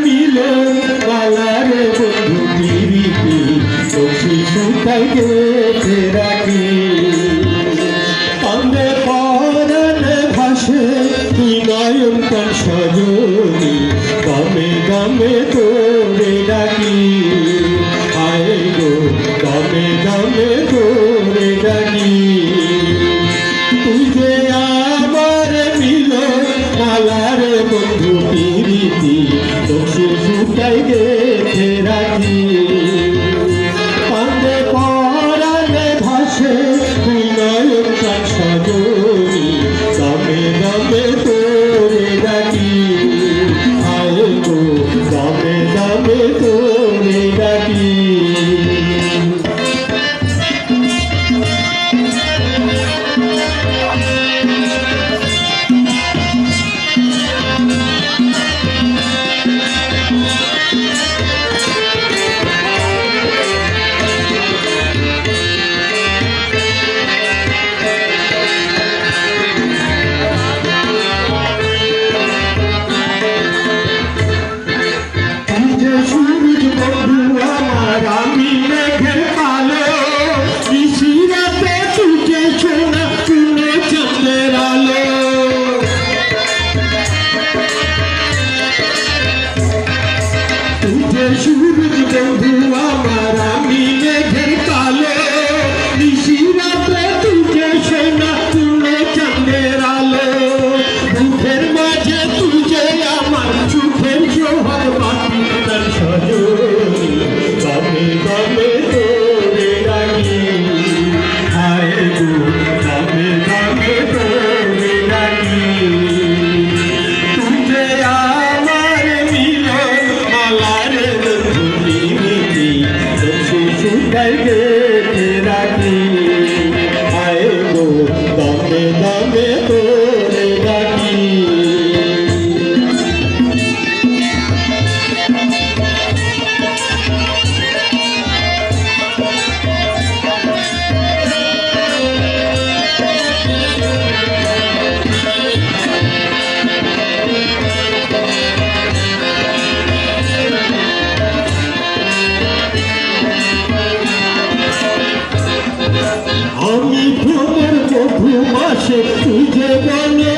মিলন মালারে বন্ধু পিরিতি সখী সুতাই গেঁথে রাখি কান্দে পরাণে ভাসে তুই নয়ন কান সজনী গামে গামে তোরে ডাকি আয় গো গামে গামে তোরে ডাকি তুই যে আমার মিলন মালারে বন্ধু পিরিতি সখী সুতাই গেঁথে রাখি কান্দে পরাণে ভাসে তুই নয়ন কান সজনী গামে গামে তোরে ডাকি আয় গো গামে গামে তোরে ডাকি সূরজ বন্ধু আমার আমি মেঘের কালো নিশিরাতে তুঝে সোনা তুলে চাঁদের আলো বুকের মাঝে তুঝে আমার চোখের সোহাগ বাতি তার সজনী গামে গামে তোরে ডাকি আয় গো গামে গামে তোরে ডাকি তুঝে আমার মিলন মালারে সুতাই গেঁথে রাখি আয় গো দামে দামে তোরে ডাকি আমি ভ্রমর মধু মাসে তুঝে বলে